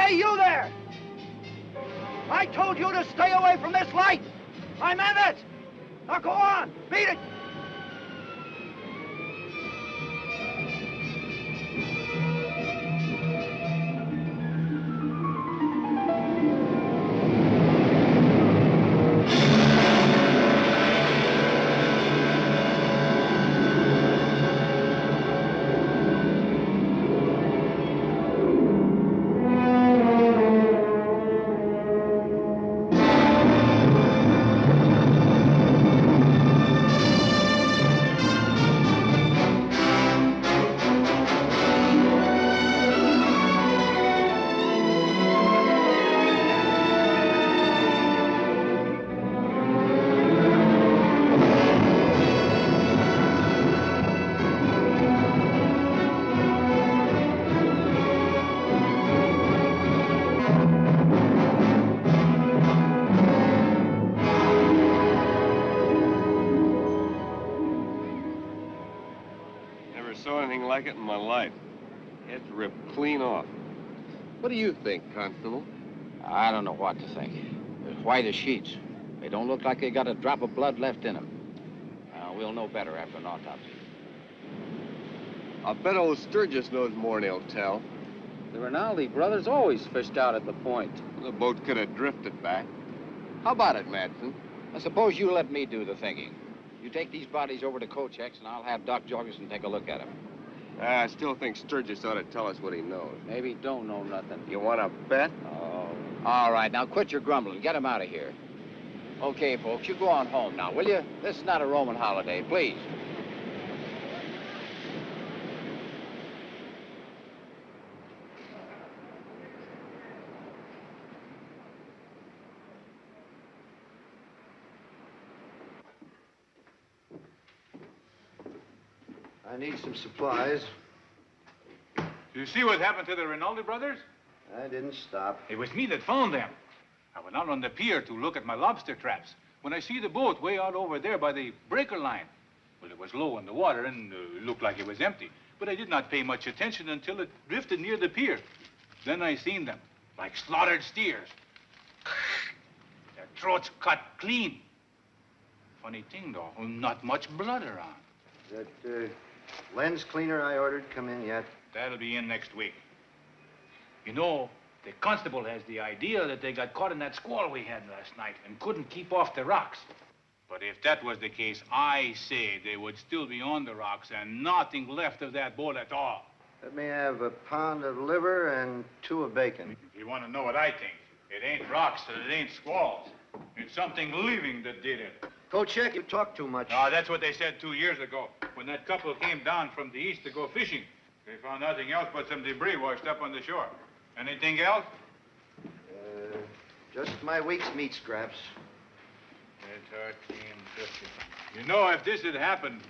Hey, you there! I told you to stay away from this light! I meant it! Now go on, beat it! Like it in my life. Head's ripped clean off. What do you think, Constable? I don't know what to think. They're white as sheets. They don't look like they got a drop of blood left in them. We'll know better after an autopsy. I'll bet old Sturgis knows more than he'll tell. The Rinaldi brothers always fished out at the point. The boat could have drifted back. How about it, Madsen? I suppose you let me do the thinking. You take these bodies over to Kochek's, and I'll have Doc Jorgensen take a look at them. I still think Sturgis ought to tell us what he knows. Maybe he don't know nothing. You want to bet? Oh. All right, now quit your grumbling. Get him out of here. Okay, folks, you go on home now, will you? This is not a Roman holiday, please. I need some supplies. You see what happened to the Rinaldi brothers? I didn't stop. It was me that found them. I went out on the pier to look at my lobster traps. When I see the boat way out over there by the breaker line, well, it was low in the water and looked like it was empty. But I did not pay much attention until it drifted near the pier. Then I seen them, like slaughtered steers. Their throats cut clean. Funny thing, though, not much blood around. That lens cleaner I ordered come in yet? That'll be in next week. You know, the constable has the idea that they got caught in that squall we had last night and couldn't keep off the rocks. But if that was the case, I say they would still be on the rocks and nothing left of that boat at all. Let me have a pound of liver and 2 of bacon. If you want to know what I think, it ain't rocks and it ain't squalls. It's something living that did it. Kochek, you talk too much. Oh, that's what they said 2 years ago when that couple came down from the east to go fishing. They found nothing else but some debris washed up on the shore. Anything else? Just my week's meat scraps. It's 13.50. You know, if this had happened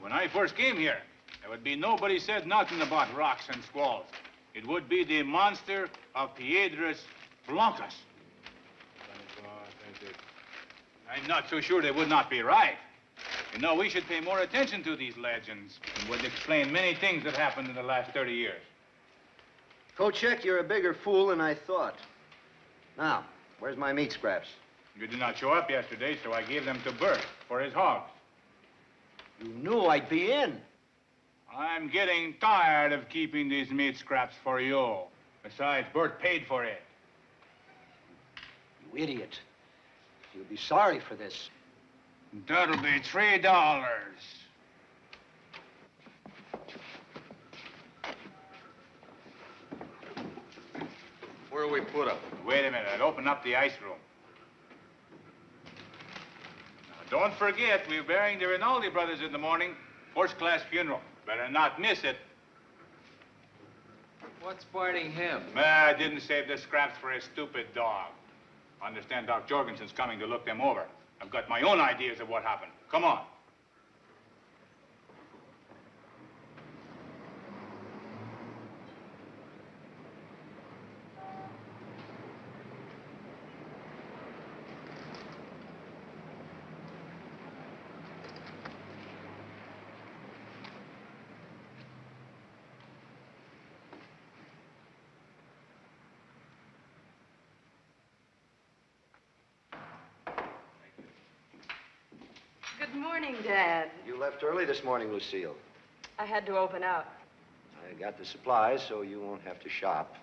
when I first came here, there would be nobody said nothing about rocks and squalls. It would be the monster of Piedras, Blancas. I'm not so sure they would not be right. You know, we should pay more attention to these legends. It would explain many things that happened in the last 30 years. Kochek, you're a bigger fool than I thought. Now, where's my meat scraps? You did not show up yesterday, so I gave them to Bert for his hogs. You knew I'd be in. I'm getting tired of keeping these meat scraps for you. Besides, Bert paid for it. You idiot. You'll be sorry for this. That'll be $3. Where'll we put them? Wait a minute, I'll open up the ice room. Now, don't forget, we're burying the Rinaldi brothers in the morning. First-class funeral. Better not miss it. What's biting him? I didn't save the scraps for a stupid dog. I understand Doc Jorgensen's coming to look them over. I've got my own ideas of what happened. Come on. Morning, Dad. You left early this morning, Lucille. I had to open up. I got the supplies, so you won't have to shop.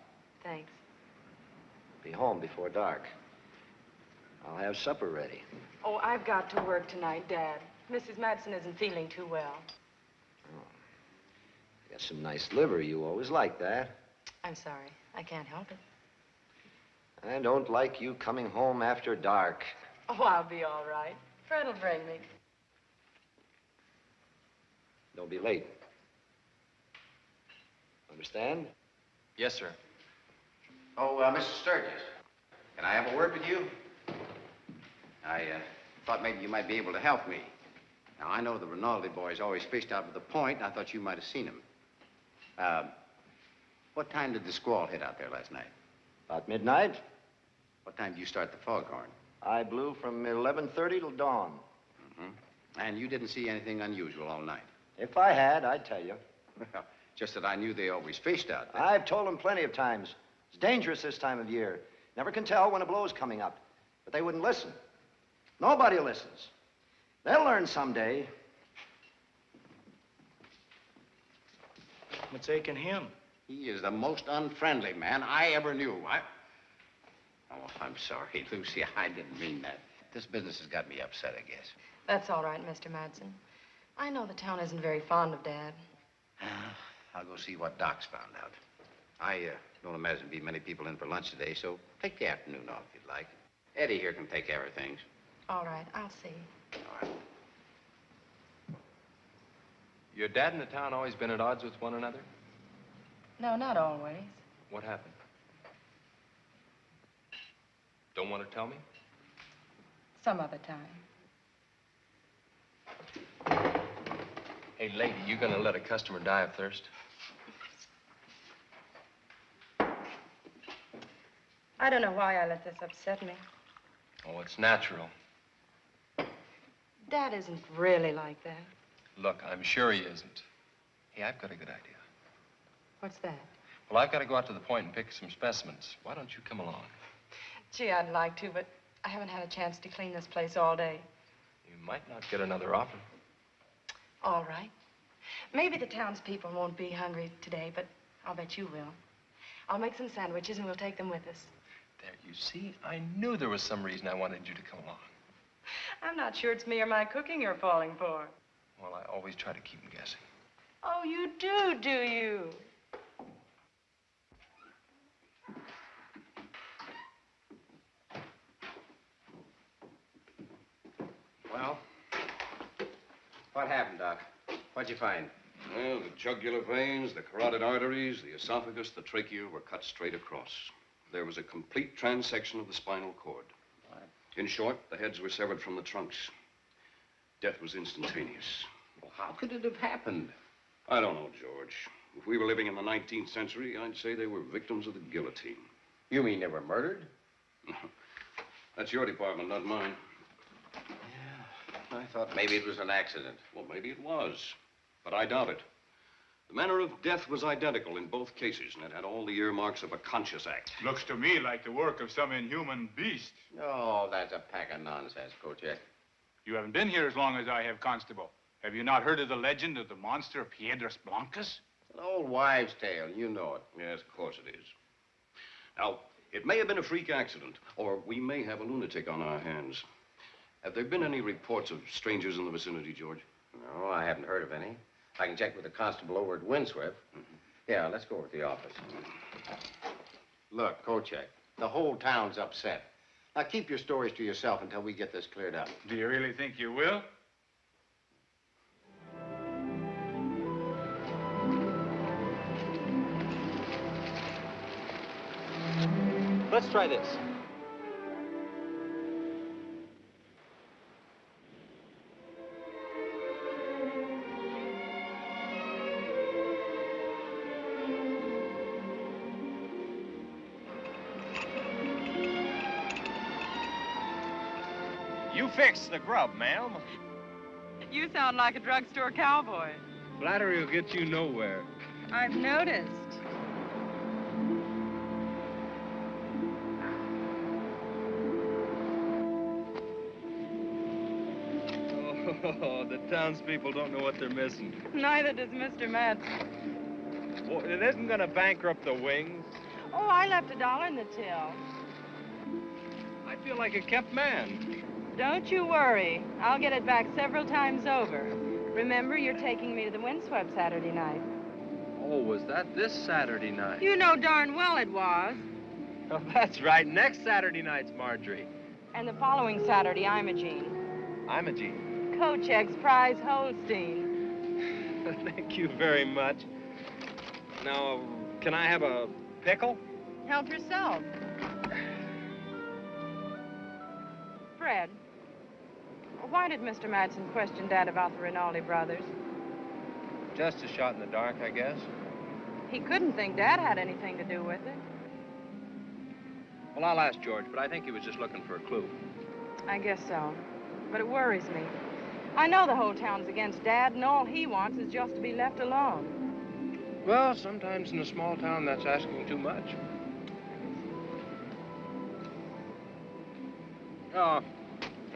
Thanks. Be home before dark. I'll have supper ready. Oh, I've got to work tonight, Dad. Mrs. Madsen isn't feeling too well. Oh. Got some nice liver. You always like that. I'm sorry. I can't help it. I don't like you coming home after dark. Oh, I'll be all right. Fred will bring me. Don't be late. Understand? Yes, sir. Oh, Mr. Sturgis, can I have a word with you? I thought maybe you might be able to help me. Now, I know the Rinaldi boys always fished out to the point, and I thought you might have seen them. What time did the squall hit out there last night? About midnight. What time did you start the foghorn? I blew from 11:30 till dawn. Mm-hmm. And you didn't see anything unusual all night? If I had, I'd tell you. Well, just that I knew they always fished out there. I've told them plenty of times. It's dangerous this time of year. Never can tell when a blow's coming up. But they wouldn't listen. Nobody listens. They'll learn someday. What's aching him? He is the most unfriendly man I ever knew. Oh, I'm sorry, Lucy. I didn't mean that. This business has got me upset, I guess. That's all right, Mr. Madsen. I know the town isn't very fond of Dad. I'll go see what Doc's found out. I don't imagine there'll be many people in for lunch today, so take the afternoon off if you'd like. Eddie here can take care of things. All right, I'll see. All right. Your dad and the town always been at odds with one another? No, not always. What happened? Don't want to tell me? Some other time. Hey, lady, you gonna let a customer die of thirst? I don't know why I let this upset me. Oh, it's natural. Dad isn't really like that. Look, I'm sure he isn't. Hey, I've got a good idea. What's that? Well, I've got to go out to the point and pick some specimens. Why don't you come along? Gee, I'd like to, but I haven't had a chance to clean this place all day. You might not get another offer. All right. Maybe the townspeople won't be hungry today, but I'll bet you will. I'll make some sandwiches and we'll take them with us. There, you see, I knew there was some reason I wanted you to come along. I'm not sure it's me or my cooking you're falling for. Well, I always try to keep them guessing. Oh, you do you? Well, what happened, Doc? What'd you find? Well, the jugular veins, the carotid arteries, the esophagus, the trachea were cut straight across. There was a complete transection of the spinal cord. What? In short, the heads were severed from the trunks. Death was instantaneous. Well, how could it have happened? I don't know, George. If we were living in the 19th century, I'd say they were victims of the guillotine. You mean they were murdered? That's your department, not mine. Yeah, I thought maybe it was an accident. Well, maybe it was, but I doubt it. The manner of death was identical in both cases, and it had all the earmarks of a conscious act. Looks to me like the work of some inhuman beast. Oh, that's a pack of nonsense, Kochek. You haven't been here as long as I have, Constable. Have you not heard of the legend of the monster Piedras Blancas? An old wives' tale, you know it. Yes, of course it is. Now, it may have been a freak accident, or we may have a lunatic on our hands. Have there been any reports of strangers in the vicinity, George? No, I haven't heard of any. I can check with the constable over at Windswift. Yeah, let's go over to the office. Look, Kochek, the whole town's upset. Now, keep your stories to yourself until we get this cleared up. Do you really think you will? Let's try this. You fix the grub, ma'am. You sound like a drugstore cowboy. Flattery will get you nowhere. I've noticed. Oh, the townspeople don't know what they're missing. Neither does Mr. Madsen. Well, it isn't going to bankrupt the Wings. Oh, I left $1 in the till. I feel like a kept man. Don't you worry. I'll get it back several times over. Remember, you're taking me to the windswept Saturday night. Oh, was that this Saturday night? You know darn well it was. Oh, that's right. Next Saturday night's Marjorie. And the following Saturday, Imogene. Imogene. Kochek's prize Holstein. Thank you very much. Now, can I have a pickle? Help yourself. Fred, why did Mr. Madsen question Dad about the Rinaldi brothers? Just a shot in the dark, I guess. He couldn't think Dad had anything to do with it. Well, I'll ask George, but I think he was just looking for a clue. I guess so. But it worries me. I know the whole town's against Dad, and all he wants is just to be left alone. Well, sometimes in a small town, that's asking too much. Oh,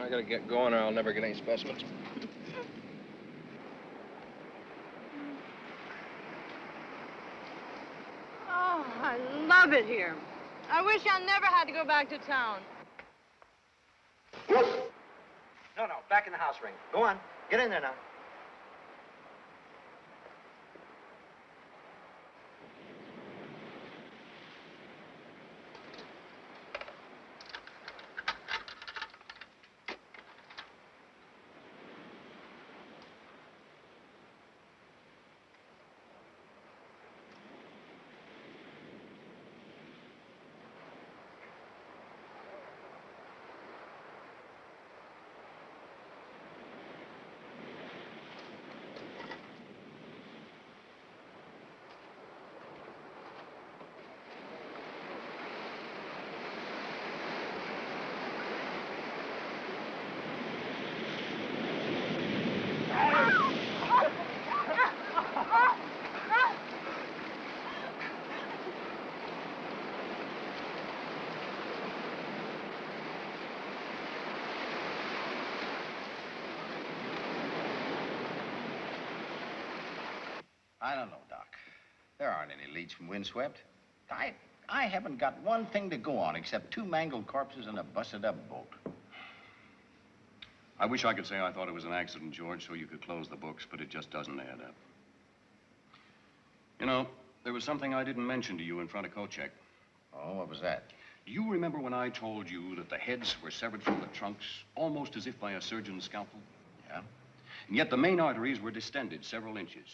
I gotta get going or I'll never get any specimens. Oh, I love it here. I wish I never had to go back to town. No, back in the house ring. Go on. Get in there now. I don't know, Doc. There aren't any leads from windswept. I haven't got one thing to go on except 2 mangled corpses and a busted-up boat. I wish I could say I thought it was an accident, George, so you could close the books, but it just doesn't add up. You know, there was something I didn't mention to you in front of Kochek. Oh, what was that? Do you remember when I told you that the heads were severed from the trunks, almost as if by a surgeon's scalpel? Yeah? And yet the main arteries were distended several inches.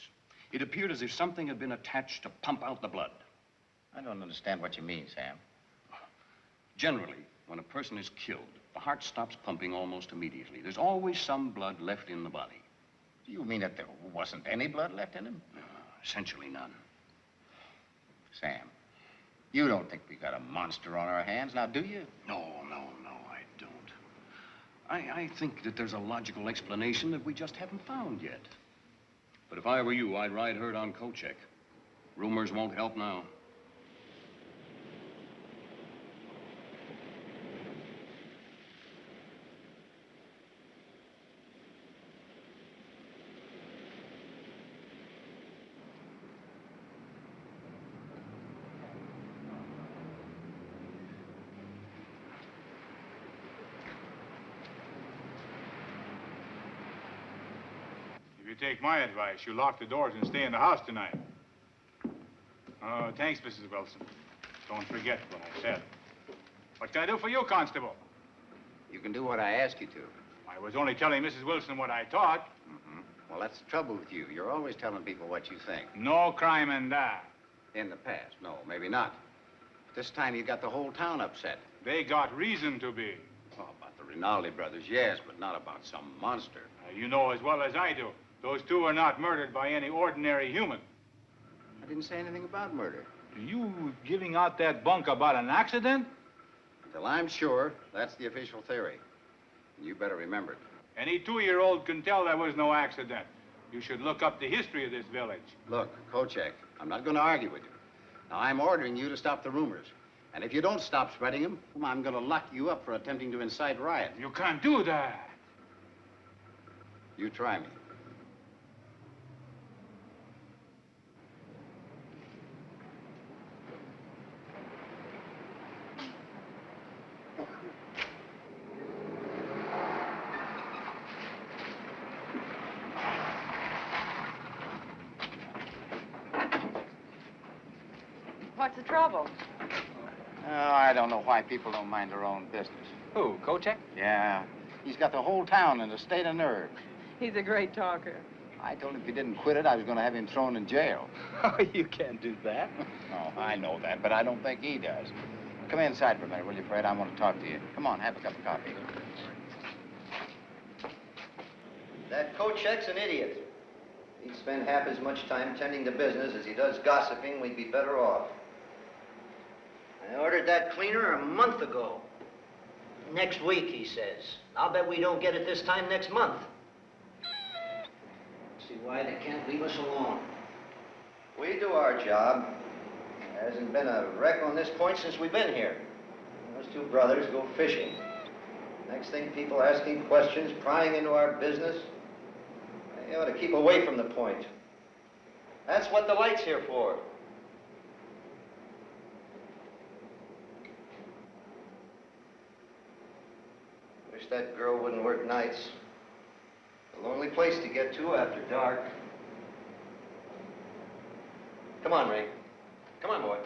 It appeared as if something had been attached to pump out the blood. I don't understand what you mean, Sam. Generally, when a person is killed, the heart stops pumping almost immediately. There's always some blood left in the body. Do you mean that there wasn't any blood left in him? Essentially none. Sam, you don't think we got a monster on our hands, now do you? No, I don't. I think that there's a logical explanation that we just haven't found yet. But if I were you, I'd ride herd on Kochek. Rumors won't help now. If you take my advice, you lock the doors and stay in the house tonight. Oh, thanks, Mrs. Wilson. Don't forget what I said. What can I do for you, Constable? You can do what I ask you to. I was only telling Mrs. Wilson what I thought. Mm-hmm. Well, that's the trouble with you. You're always telling people what you think. No crime in that. In the past, no, maybe not. This time you got the whole town upset. They got reason to be. Oh, about the Rinaldi brothers, yes, but not about some monster. You know as well as I do. Those two are not murdered by any ordinary human. I didn't say anything about murder. You giving out that bunk about an accident? Until I'm sure, that's the official theory. And you better remember it. Any 2-year-old can tell there was no accident. You should look up the history of this village. Look, Kochek, I'm not going to argue with you. Now, I'm ordering you to stop the rumors. And if you don't stop spreading them, I'm going to lock you up for attempting to incite riot. You can't do that. You try me. What's the trouble? Oh, I don't know why people don't mind their own business. Who, Kochek? Yeah, he's got the whole town in a state of nerve. He's a great talker. I told him if he didn't quit it, I was going to have him thrown in jail. Oh, you can't do that. Oh, I know that, but I don't think he does. Come inside for a minute, will you, Fred? I want to talk to you. Come on, have a cup of coffee. That Kochek's an idiot. If he'd spend half as much time tending to business as he does gossiping, we'd be better off. I ordered that cleaner a month ago. Next week, he says. I'll bet we don't get it this time next month. See why they can't leave us alone. We do our job. There hasn't been a wreck on this point since we've been here. Those two brothers go fishing. Next thing, people asking questions, prying into our business. They ought to keep away from the point. That's what the light's here for. Wish that girl wouldn't work nights. A lonely place to get to after dark. Come on, Ray. Come on, boy.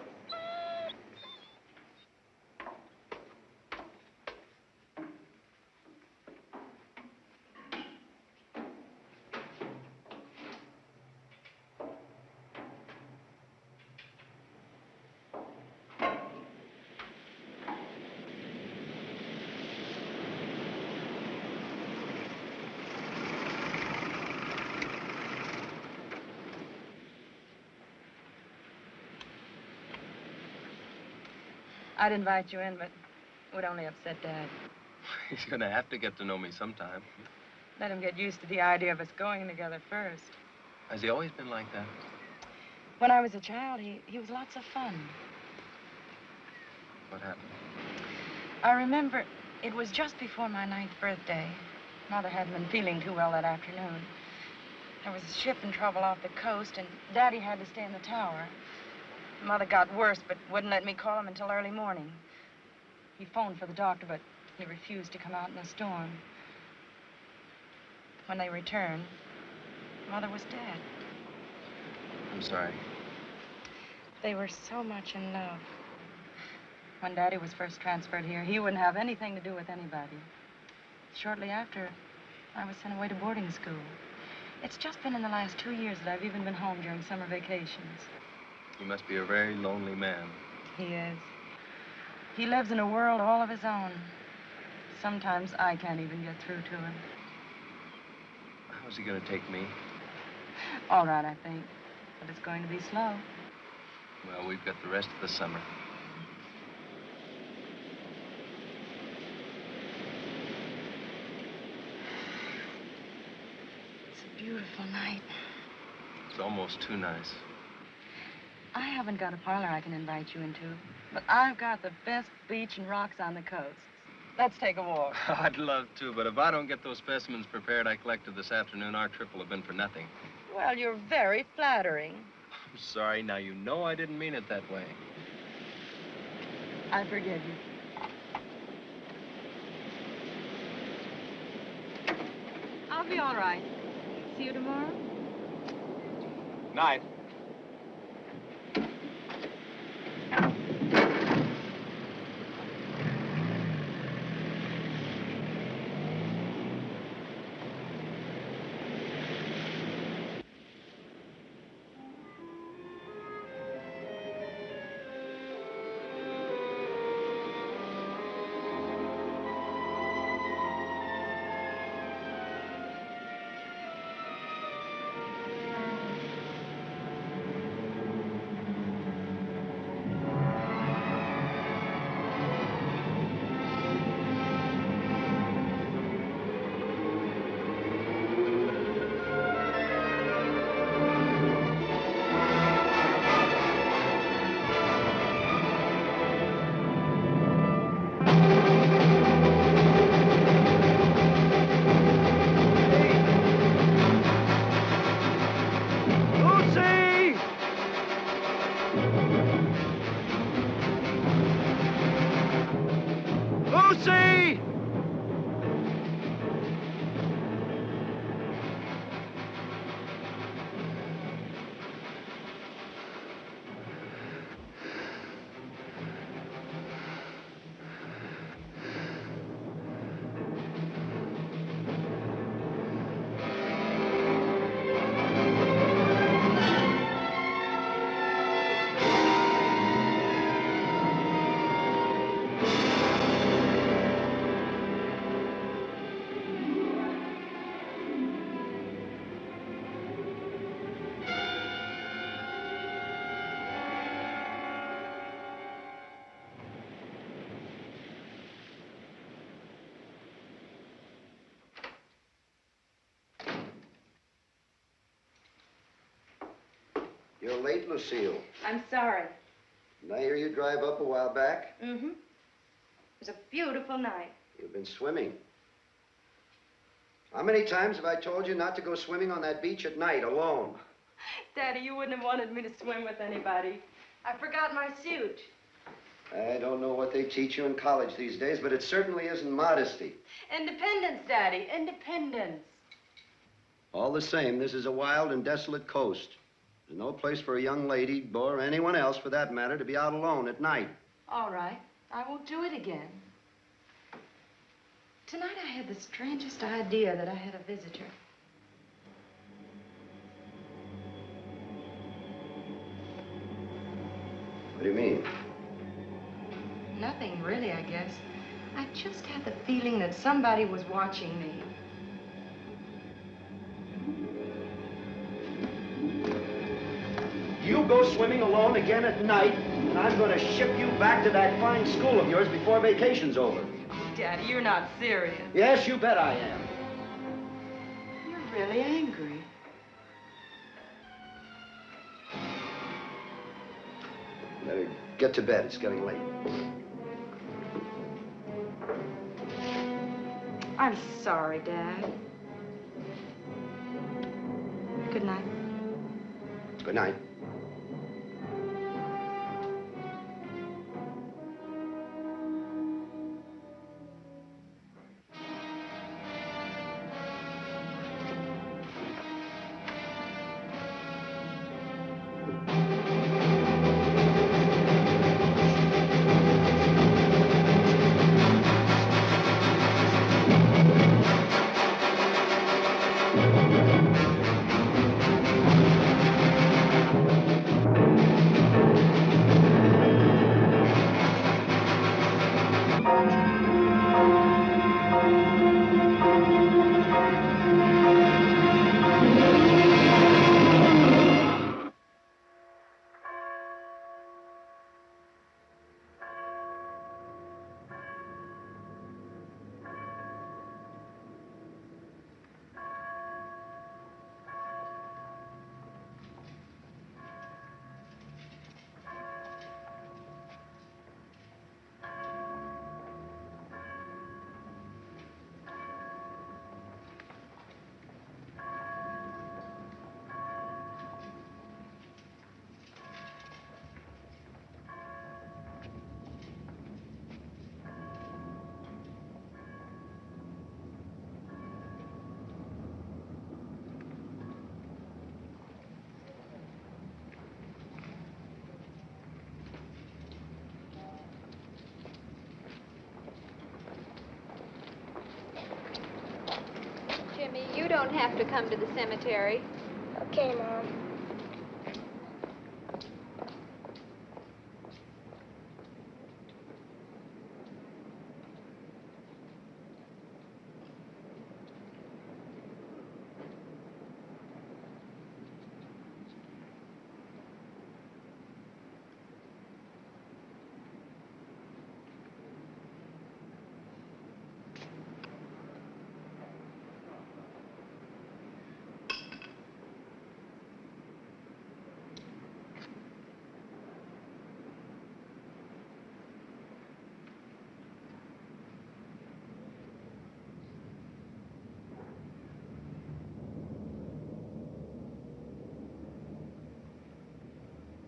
I'd invite you in, but it would only upset Dad. He's gonna have to get to know me sometime. Let him get used to the idea of us going together first. Has he always been like that? When I was a child, he was lots of fun. What happened? I remember it was just before my 9th birthday. Mother hadn't been feeling too well that afternoon. There was a ship in trouble off the coast, and Daddy had to stay in the tower. Mother got worse, but wouldn't let me call him until early morning. He phoned for the doctor, but he refused to come out in the storm. When they returned, Mother was dead. I'm sorry. They were so much in love. When Daddy was first transferred here, he wouldn't have anything to do with anybody. Shortly after, I was sent away to boarding school. It's just been in the last 2 years that I've even been home during summer vacations. He must be a very lonely man. He is. He lives in a world all of his own. Sometimes I can't even get through to him. How's he gonna take me? All right, I think. But it's going to be slow. Well, we've got the rest of the summer. It's a beautiful night. It's almost too nice. I haven't got a parlor I can invite you into, but I've got the best beach and rocks on the coast. Let's take a walk. I'd love to, but if I don't get those specimens prepared I collected this afternoon, our trip will have been for nothing. Well, you're very flattering. I'm sorry. Now, you know I didn't mean it that way. I forgive you. I'll be all right. See you tomorrow? Night. You're late, Lucille. I'm sorry. Did I hear you drive up a while back? Mm-hmm. It was a beautiful night. You've been swimming. How many times have I told you not to go swimming on that beach at night alone? Daddy, you wouldn't have wanted me to swim with anybody. I forgot my suit. I don't know what they teach you in college these days, but it certainly isn't modesty. Independence, Daddy, independence. All the same, this is a wild and desolate coast. There's no place for a young lady, or anyone else for that matter, to be out alone at night. All right, I won't do it again. Tonight I had the strangest idea that I had a visitor. What do you mean? Nothing really, I guess. I just had the feeling that somebody was watching me. You go swimming alone again at night, and I'm going to ship you back to that fine school of yours before vacation's over. Oh, Daddy, you're not serious. Yes, you bet I am. You're really angry. Better get to bed. It's getting late. I'm sorry, Dad. Good night. Good night. Jimmy, you don't have to come to the cemetery. Okay, Mom.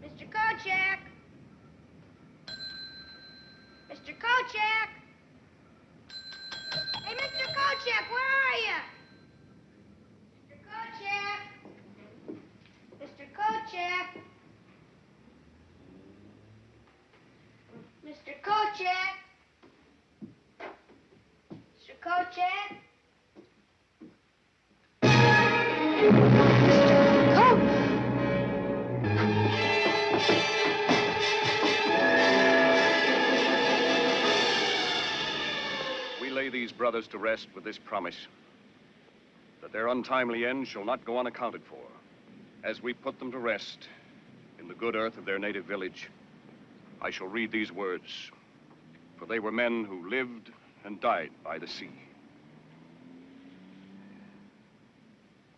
Mr. Kochek! Mr. Kochek! Hey, Mr. Kochek, where are you? Mr. Kochek! Mr. Kochek! Mr. Kochek! Mr. Kochek! These brothers to rest with this promise, that their untimely end shall not go unaccounted for, as we put them to rest in the good earth of their native village. I shall read these words, for they were men who lived and died by the sea.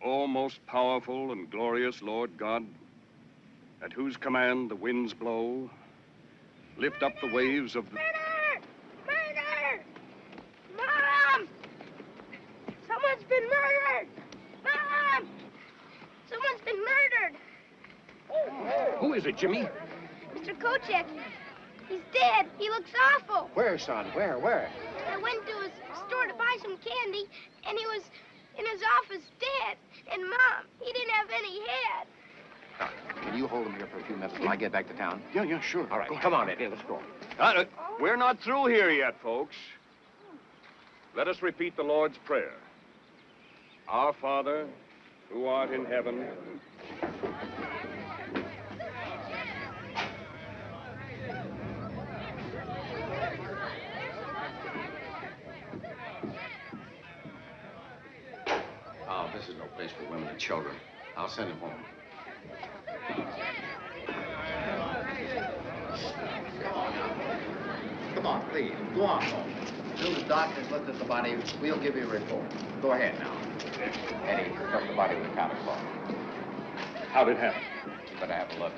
O most powerful and glorious Lord God, at whose command the winds blow, lift up the waves of the... Murder! Murder! Mom! Someone's been murdered! Mom! Someone's been murdered! Who is it, Jimmy? Mr. Kochek. He's dead. He looks awful. Where, son? Where? I went to his store to buy some candy, and he was in his office dead. And Mom, he didn't have any head. Can you hold him here for a few minutes till I get back to town? Yeah, sure. All right, come on, Eddie, let's go. We're not through here yet, folks. Let us repeat the Lord's Prayer. Our Father, who art in heaven. Oh, this is no place for women and children. I'll send him home. Come on, please. Go on home. As soon as the doctor's looked at the body, we'll give you a report. Go ahead now. Eddie, hook up the body with counter cloth. How'd it happen? You better have a look.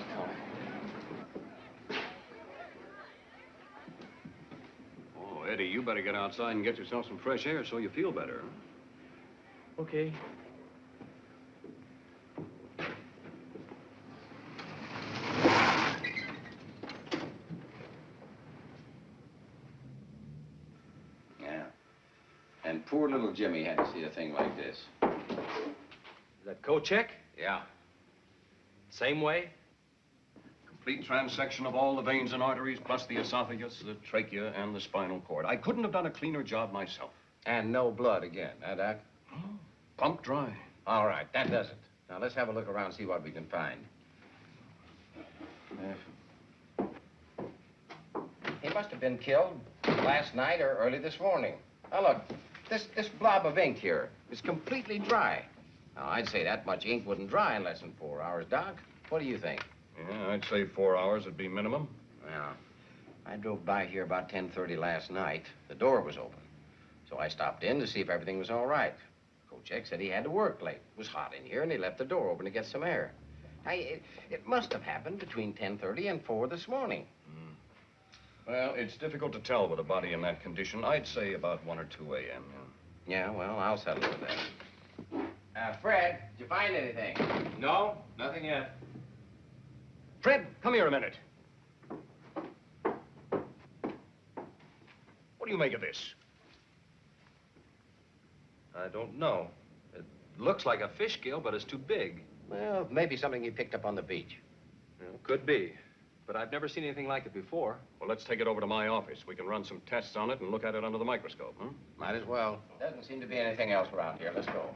Oh, Eddie, you better get outside and get yourself some fresh air so you feel better. Okay. Yeah. And poor little Jimmy had to see a thing like this. Is that Kochek? Yeah. Same way? Complete transection of all the veins and arteries, plus the esophagus, the trachea, and the spinal cord. I couldn't have done a cleaner job myself. And no blood again, huh, Doc? Pumped dry. All right, that does it. Now, let's have a look around and see what we can find. He must have been killed last night or early this morning. Now, look, this blob of ink here is completely dry. Now, I'd say that much ink wouldn't dry in less than 4 hours, Doc. What do you think? Yeah, I'd say 4 hours would be minimum. Well, I drove by here about 10:30 last night. The door was open. So I stopped in to see if everything was all right. Kochek said he had to work late. It was hot in here, and he left the door open to get some air. It must have happened between 10:30 and 4 this morning. Well, it's difficult to tell with a body in that condition. I'd say about 1 or 2 a.m. Yeah, well, I'll settle with that. Fred, did you find anything? No, nothing yet. Fred, come here a minute. What do you make of this? I don't know. It looks like a fish gill, but it's too big. Well, maybe something he picked up on the beach. Well, could be. But I've never seen anything like it before. Well, let's take it over to my office. We can run some tests on it and look at it under the microscope, huh? Might as well. Doesn't seem to be anything else around here. Let's go.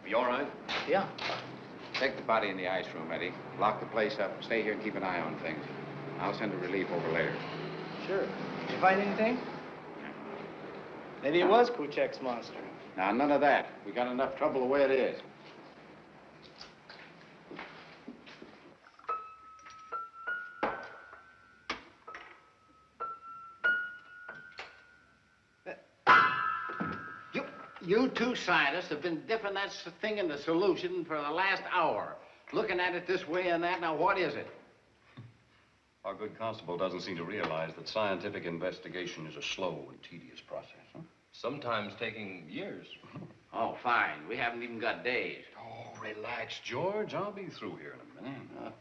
You all right? Yeah. Take the body in the ice room, Eddie. Lock the place up. Stay here and keep an eye on things. I'll send a relief over later. Sure. Did you find anything? Maybe it was Kochek's monster. Now, none of that. We got enough trouble the way it is. You two scientists have been dipping that thing in the solution for the last hour. Looking at it this way and that. Now, what is it? Our good constable doesn't seem to realize that scientific investigation is a slow and tedious process, huh? Sometimes taking years. Oh, fine. We haven't even got days. Oh, relax, George. I'll be through here in a minute.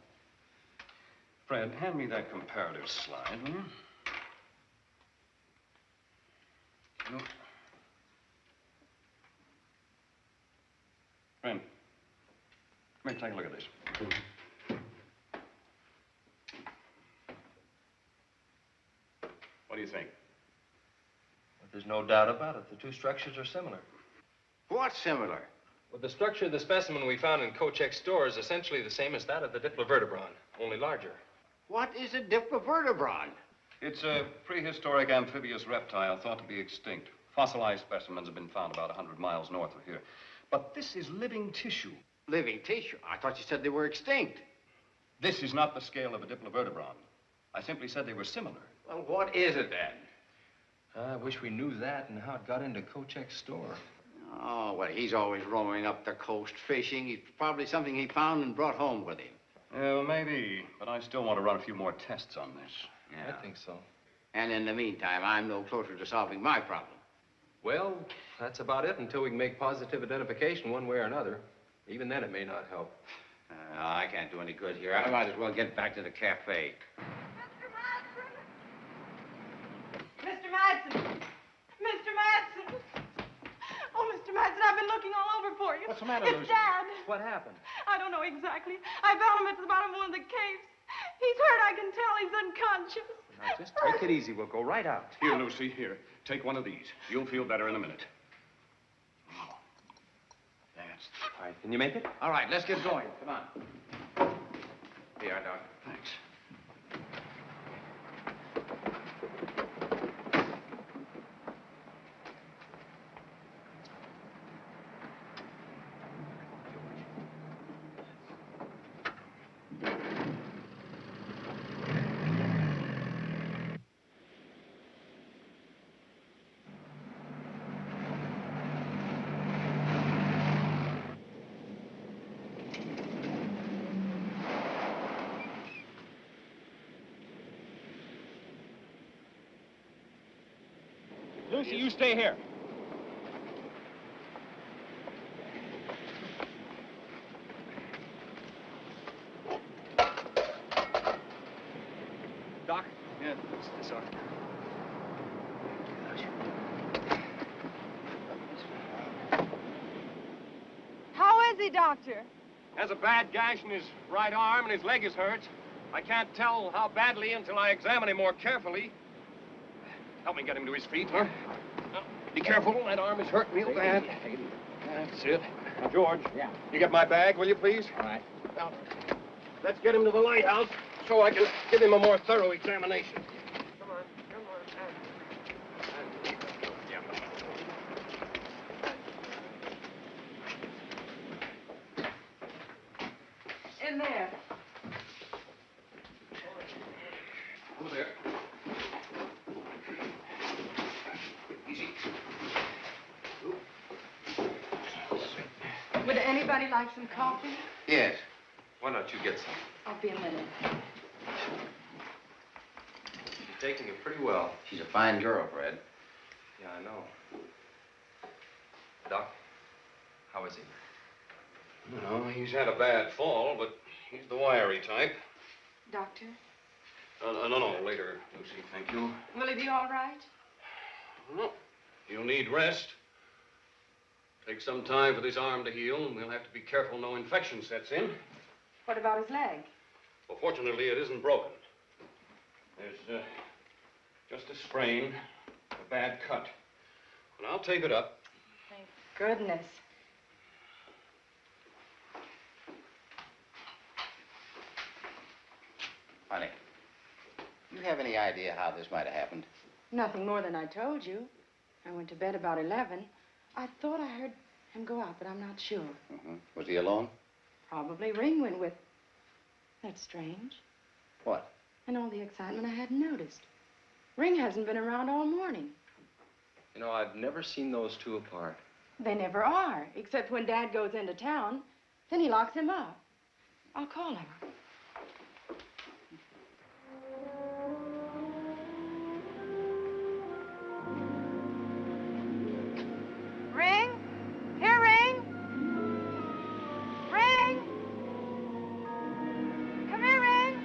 Fred, hand me that comparative slide, will you? No. Friend, come here, take a look at this. What do you think? But there's no doubt about it. The two structures are similar. What's similar? Well, the structure of the specimen we found in Kochek's store is essentially the same as that of the diplovertebron, only larger. What is a diplovertebron? It's a prehistoric amphibious reptile thought to be extinct. Fossilized specimens have been found about 100 miles north of here. But this is living tissue. Living tissue? I thought you said they were extinct. This is not the scale of a diplovertebron. I simply said they were similar. Well, what is it then? I wish we knew that and how it got into Kochek's store. Oh, well, he's always roaming up the coast fishing. It's probably something he found and brought home with him. Well, maybe, but I still want to run a few more tests on this. Yeah. I think so. And in the meantime, I'm no closer to solving my problem. Well, that's about it until we can make positive identification one way or another. Even then, it may not help. I can't do any good here. I might as well get back to the cafe. Mr. Madsen! Mr. Madsen! Oh, Mr. Madsen, I've been looking all over for you. What's the matter, It's Lucy? Dad. What happened? I don't know exactly. I found him at the bottom of one of the caves. He's hurt, I can tell. He's unconscious. Now, just take it easy. We'll go right out. Here, Lucy, here. Take one of these. You'll feel better in a minute. Oh, that's... All right, can you make it? All right, let's get going. Come on. Here, Doc. Thanks. Lucy, you stay here. Doc? Yeah, this sir. How is he, Doctor? Has a bad gash in his right arm and his leg is hurt. I can't tell how badly until I examine him more carefully. Help me get him to his feet, huh? Now, be careful, that arm is hurt real bad. That's it. Now, George. Yeah. You get my bag, will you, please? All right. Now, let's get him to the lighthouse so I can give him a more thorough examination. Come on, come on. In there. Over there. Easy. Would anybody like some coffee? Yes. Why don't you get some? I'll be a minute. She's taking it pretty well. She's a fine girl, Fred. Yeah, I know. Doc, how is he? No, he's had a bad fall, but he's the wiry type. Doctor? No, later, Lucy, thank you. Will he be all right? No, he'll need rest. Take some time for this arm to heal, and we'll have to be careful no infection sets in. What about his leg? Well, fortunately, it isn't broken. There's just a sprain, a bad cut. But I'll tape it up. Thank goodness. Honey, you have any idea how this might have happened? Nothing more than I told you. I went to bed about 11. I thought I heard him go out, but I'm not sure. Mm-hmm. Was he alone? Probably Ring went with. That's strange. What? And all the excitement I hadn't noticed. Ring hasn't been around all morning. You know, I've never seen those two apart. They never are, except when Dad goes into town. Then he locks him up. I'll call him. Ring? Here, Ring? Ring? Come here, Ring.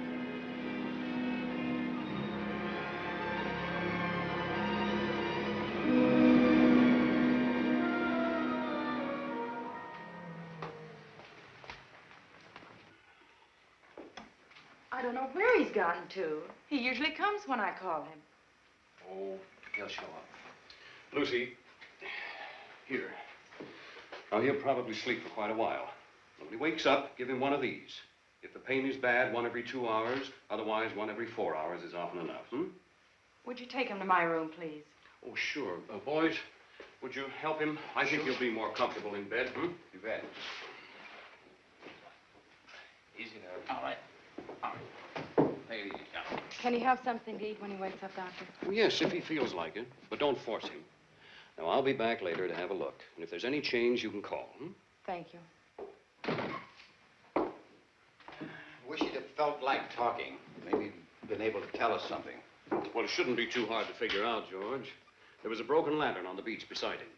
I don't know where he's gotten to. He usually comes when I call him. Oh, he'll show up. Lucy, here. Now, he'll probably sleep for quite a while. When he wakes up, give him one of these. If the pain is bad, 1 every 2 hours. Otherwise, 1 every 4 hours is often enough, Would you take him to my room, please? Oh, sure. Boys, would you help him? I think he'll be more comfortable in bed, You bet. Easy now. All right. All right. Take it easy, now. Can he have something to eat when he wakes up, Doctor? Well, yes, if he feels like it, but don't force him. Now, I'll be back later to have a look. And if there's any change, you can call. Thank you. Wish you'd have felt like talking. Maybe been able to tell us something. Well, it shouldn't be too hard to figure out, George. There was a broken lantern on the beach beside him.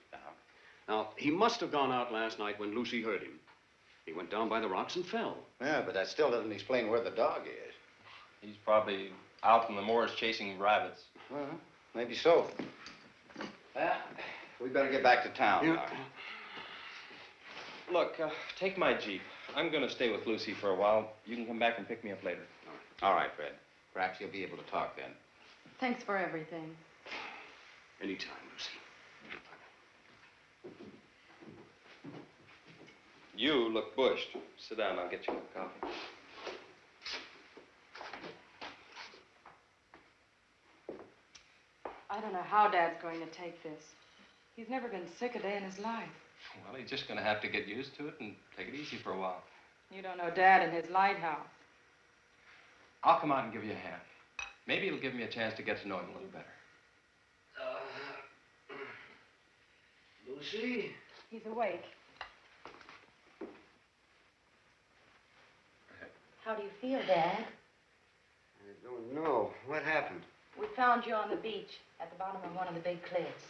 Now, he must have gone out last night when Lucy heard him. He went down by the rocks and fell. Yeah, but that still doesn't explain where the dog is. He's probably out in the moors chasing rabbits. Well, maybe so. Well, we better get back to town. Yeah. Look, take my Jeep. I'm going to stay with Lucy for a while. You can come back and pick me up later. All right, Fred. Perhaps you'll be able to talk then. Thanks for everything. Anytime, Lucy. You look bushed. Sit down, I'll get you a coffee. I don't know how Dad's going to take this. He's never been sick a day in his life. Well, he's just going to have to get used to it and take it easy for a while. You don't know Dad and his lighthouse. I'll come out and give you a hand. Maybe it'll give me a chance to get to know him a little better. Lucy? He's awake. How do you feel, Dad? I don't know. What happened? We found you on the beach at the bottom of one of the big cliffs.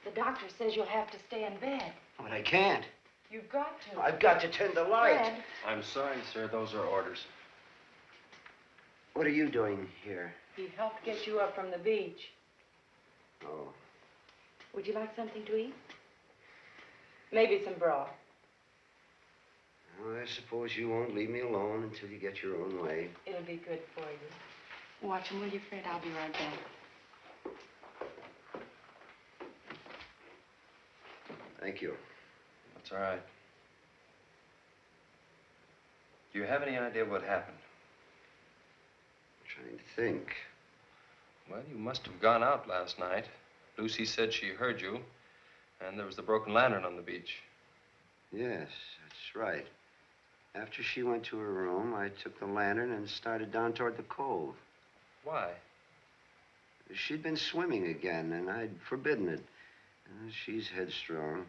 The doctor says you'll have to stay in bed. But I can't. You've got to. I've got to tend the light. Fred. I'm sorry, sir. Those are orders. What are you doing here? He helped get you up from the beach. Oh. Would you like something to eat? Maybe some broth. Well, I suppose you won't leave me alone until you get your own way. It'll be good for you. Watch him, will you, Fred? I'll be right back. Thank you. That's all right. Do you have any idea what happened? I'm trying to think. Well, you must have gone out last night. Lucy said she heard you, and there was the broken lantern on the beach. Yes, that's right. After she went to her room, I took the lantern and started down toward the cove. Why? She'd been swimming again, and I'd forbidden it. She's headstrong.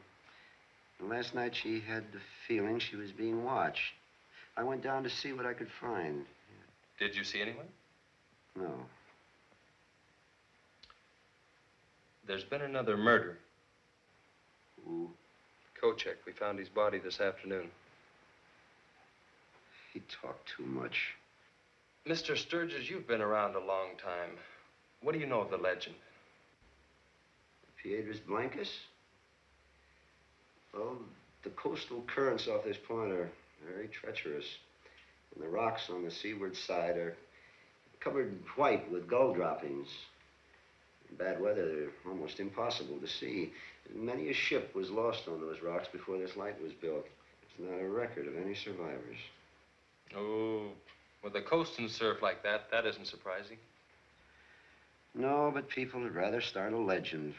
And last night she had the feeling she was being watched. I went down to see what I could find. Did you see anyone? No. There's been another murder. Who? Kochek. We found his body this afternoon. He talked too much. Mr. Sturgis, you've been around a long time. What do you know of the legend? Piedras, Blancas? Well, the coastal currents off this point are very treacherous. And the rocks on the seaward side are covered white with gull droppings. In bad weather, they're almost impossible to see. Many a ship was lost on those rocks before this light was built. There's not a record of any survivors. Oh, with the coast and surf like that, that isn't surprising. No, but people would rather start a legend.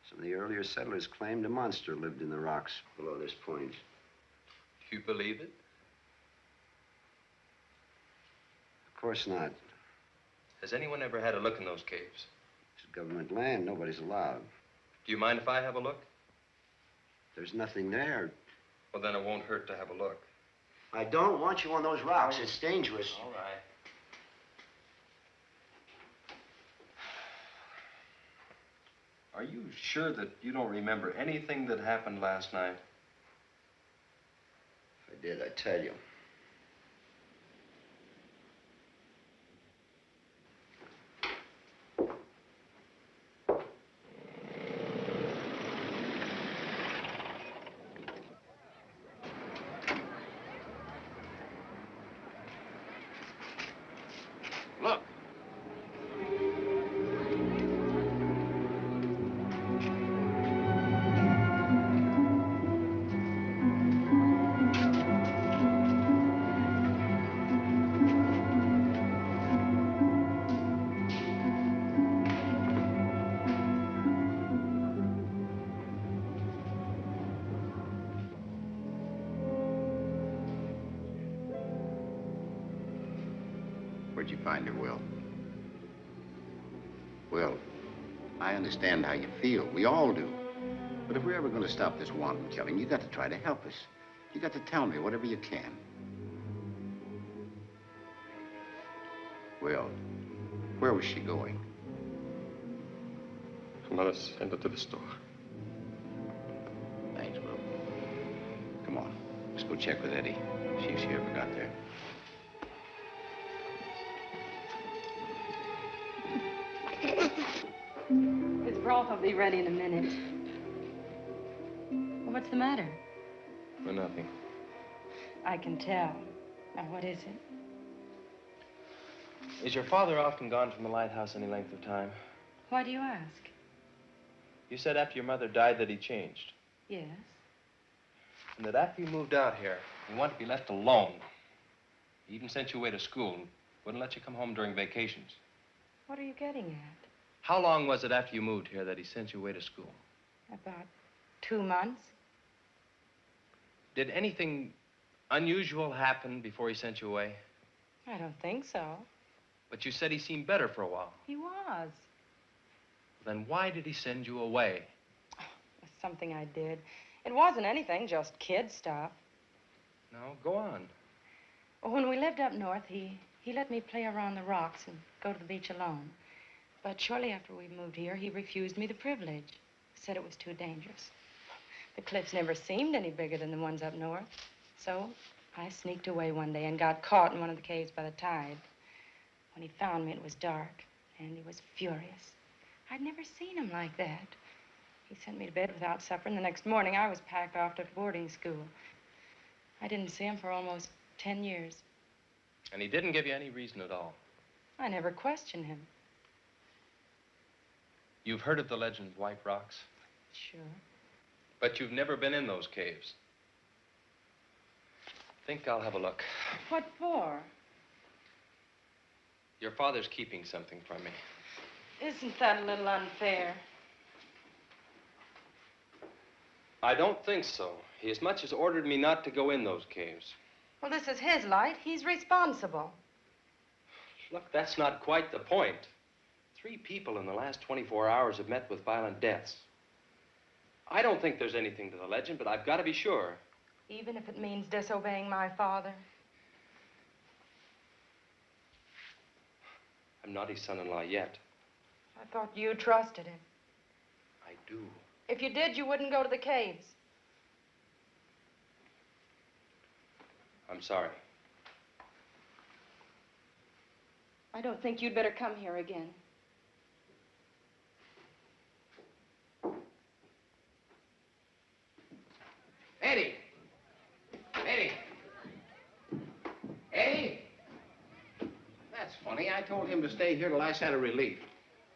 Some of the earlier settlers claimed a monster lived in the rocks below this point. Do you believe it? Of course not. Has anyone ever had a look in those caves? It's government land. Nobody's allowed. Do you mind if I have a look? There's nothing there. Well, then it won't hurt to have a look. I don't want you on those rocks. It's dangerous. All right. Are you sure that you don't remember anything that happened last night? If I did, I'd tell you. Look. Where'd you find her, Will? Will, I understand how you feel. We all do. But if we're ever going to stop this wanton killing, you got to try to help us. You got to tell me whatever you can. Will, where was she going? Her mother sent her to the store. Thanks, Will. Come on, let's go check with Eddie. See if she ever got there. His broth will be ready in a minute. Well, what's the matter? For nothing. I can tell. Now, what is it? Is your father often gone from the lighthouse any length of time? Why do you ask? You said after your mother died that he changed. Yes. And that after you moved out here, you wanted to be left alone. He even sent you away to school and wouldn't let you come home during vacations. What are you getting at? How long was it after you moved here that he sent you away to school? About 2 months. Did anything unusual happen before he sent you away? I don't think so. But you said he seemed better for a while. He was. Then why did he send you away? It's something I did. It wasn't anything, just kid stuff. No, go on. Well, when we lived up north, he let me play around the rocks and go to the beach alone. But shortly after we moved here, he refused me the privilege. Said it was too dangerous. The cliffs never seemed any bigger than the ones up north. So I sneaked away one day and got caught in one of the caves by the tide. When he found me, it was dark, and he was furious. I'd never seen him like that. He sent me to bed without supper, and the next morning I was packed off to boarding school. I didn't see him for almost 10 years. And he didn't give you any reason at all? I never questioned him. You've heard of the legend of White Rocks? Sure. But you've never been in those caves. Think I'll have a look. What for? Your father's keeping something from me. Isn't that a little unfair? I don't think so. He as much as ordered me not to go in those caves. Well, this is his light. He's responsible. Look, that's not quite the point. 3 people in the last 24 hours have met with violent deaths. I don't think there's anything to the legend, but I've got to be sure. Even if it means disobeying my father? I'm not his son-in-law yet. I thought you trusted him. I do. If you did, you wouldn't go to the caves. I'm sorry. I don't think you'd better come here again. Eddie! Eddie! Eddie! That's funny. I told him to stay here till I sent a relief.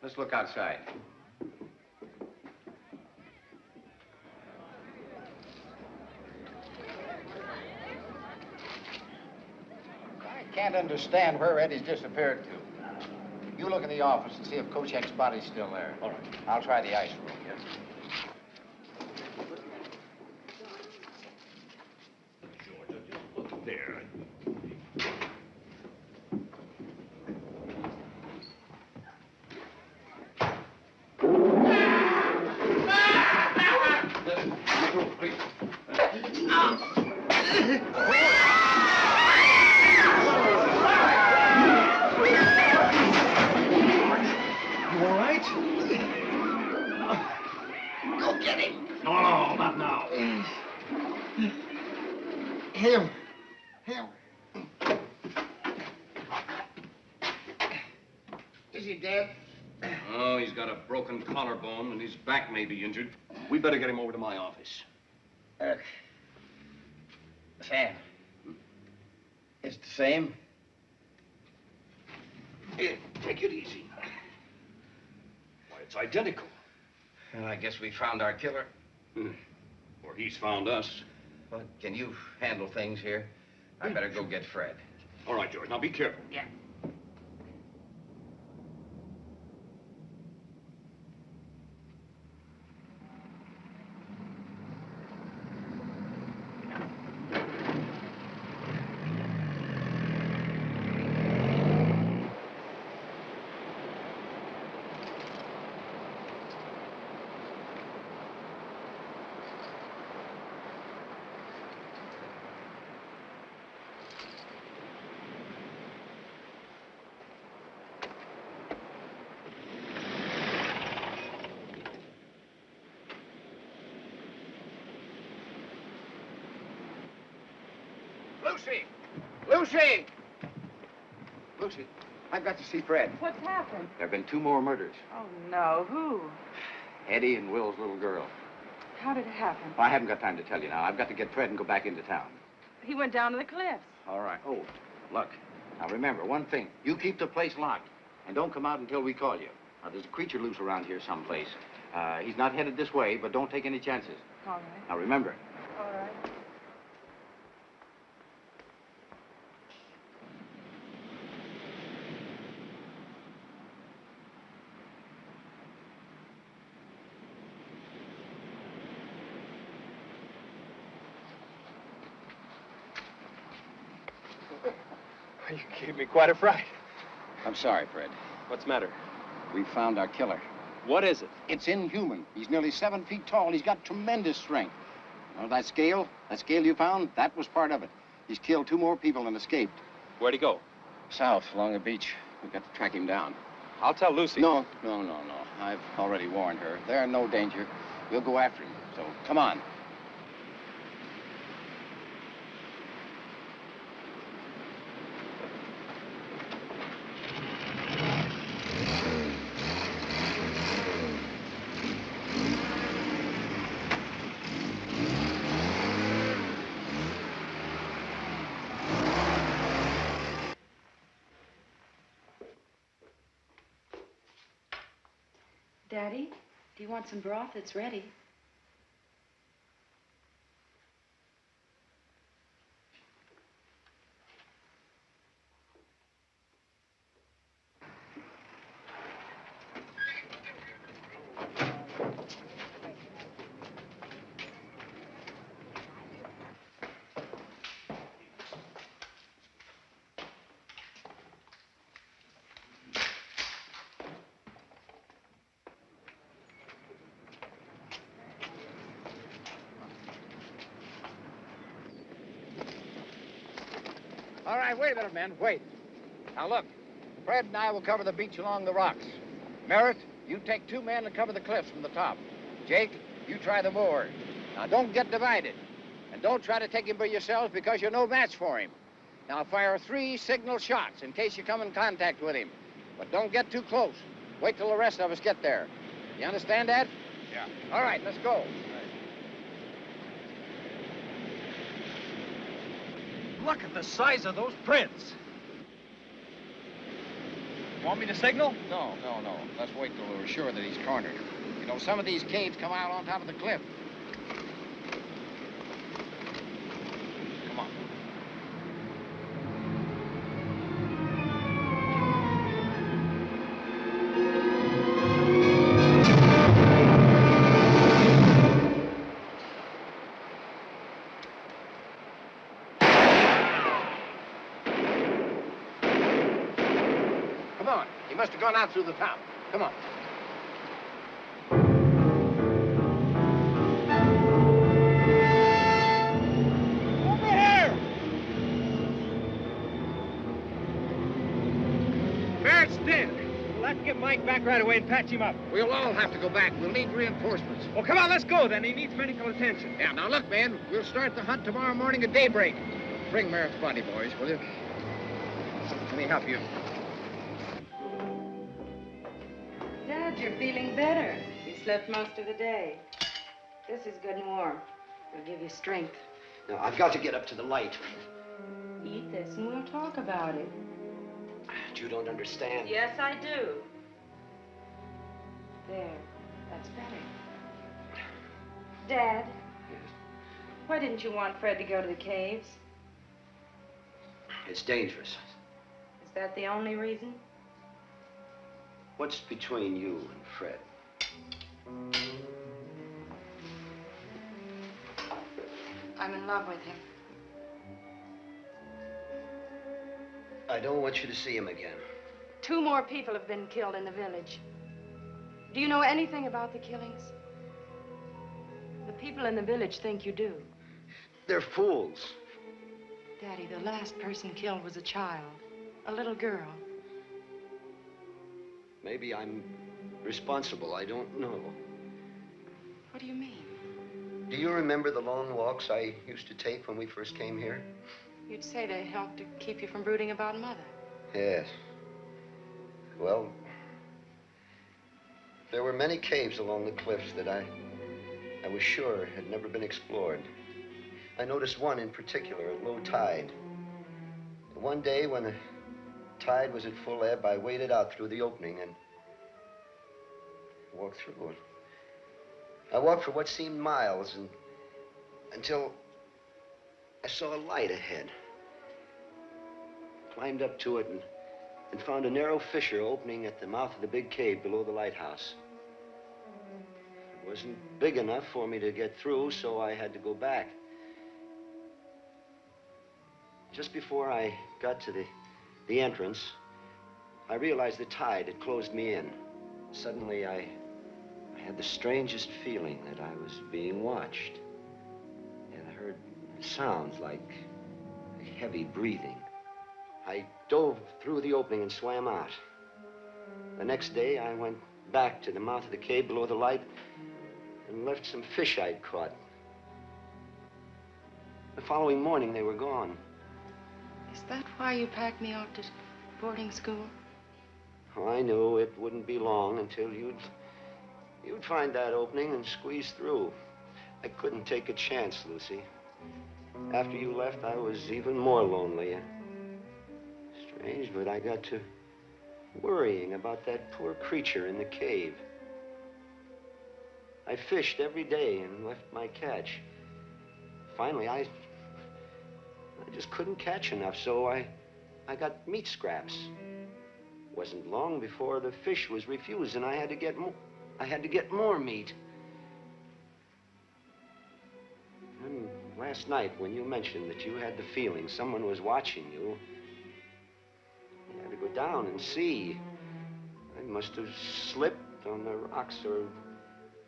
Let's look outside. I can't understand where Eddie's disappeared to. You look in the office and see if Kochek's body's still there. All right. I'll try the ice room. Yes. There. You all right? Go get him. No, not now. Him. Is he dead? Oh, he's got a broken collarbone and his back may be injured. We better get him over to my office. Sam. It's the same? Here, take it easy. Why, it's identical. Well, I guess we found our killer. Or he's found us. Well, can you handle things here? I better go get Fred. All right, George. Now be careful. Yeah. Lucy! Lucy! Lucy, I've got to see Fred. What's happened? There have been 2 more murders. Oh, no. Who? Eddie and Will's little girl. How did it happen? Well, I haven't got time to tell you now. I've got to get Fred and go back into town. He went down to the cliffs. All right. Oh, look. Now, remember, one thing. You keep the place locked, and don't come out until we call you. Now, there's a creature loose around here someplace. He's not headed this way, but don't take any chances. All right. Now, remember. All right. You gave me quite a fright. I'm sorry, Fred. What's the matter? We found our killer. What is it? It's inhuman. He's nearly 7 feet tall. He's got tremendous strength. You know, that scale you found, that was part of it. He's killed 2 more people and escaped. Where'd he go? South, along the beach. We've got to track him down. I'll tell Lucy. No. I've already warned her. They're in no danger. We'll go after him. So, come on. Daddy, do you want some broth? It's ready. All right, wait a minute, men. Wait. Now, look. Fred and I will cover the beach along the rocks. Merritt, you take 2 men and cover the cliffs from the top. Jake, you try the moor. Now, don't get divided. And don't try to take him by yourselves because you're no match for him. Now, fire 3 signal shots in case you come in contact with him. But don't get too close. Wait till the rest of us get there. You understand that? Yeah. All right, let's go. Look at the size of those prints. Want me to signal? No. Let's wait till we're sure that he's cornered. You know, some of these caves come out on top of the cliff. Come on. He must have gone out through the top. Come on. Over here! Merritt's dead. We'll have to get Mike back right away and patch him up. We'll all have to go back. We'll need reinforcements. Well, come on, let's go then. He needs medical attention. Yeah, now look, man. We'll start the hunt tomorrow morning at daybreak. Bring Merritt's body, boys, will you? Let me help you. Dad, you're feeling better. You slept most of the day. This is good and warm. It'll give you strength. No, I've got to get up to the light. Eat this and we'll talk about it. You don't understand. Yes, I do. There. That's better. Dad? Yes? Why didn't you want Fred to go to the caves? It's dangerous. Is that the only reason? What's between you and Fred? I'm in love with him. I don't want you to see him again. 2 more people have been killed in the village. Do you know anything about the killings? The people in the village think you do. They're fools. Daddy, the last person killed was a child, a little girl. Maybe I'm responsible. I don't know. What do you mean? Do you remember the long walks I used to take when we first came here? You'd say they helped to keep you from brooding about Mother. Yes. Well, there were many caves along the cliffs that I was sure had never been explored. I noticed one in particular at low tide. One day when the tide was at full ebb, I waded out through the opening and walked through it. I walked for what seemed miles until I saw a light ahead. Climbed up to it and found a narrow fissure opening at the mouth of the big cave below the lighthouse. It wasn't big enough for me to get through, so I had to go back. Just before I got to the entrance, I realized the tide had closed me in. Suddenly, I had the strangest feeling that I was being watched. And I heard sounds like heavy breathing. I dove through the opening and swam out. The next day, I went back to the mouth of the cave below the light and left some fish I'd caught. The following morning, they were gone. Is that why you packed me off to boarding school? Oh, I knew it wouldn't be long until you'd find that opening and squeeze through. I couldn't take a chance, Lucy. After you left, I was even more lonely. Strange, but I got to worrying about that poor creature in the cave. I fished every day and left my catch. Finally, I just couldn't catch enough, so I got meat scraps. Wasn't long before the fish was refused, and I had to get more meat. And last night, when you mentioned that you had the feeling someone was watching you, I had to go down and see. I must have slipped on the rocks, or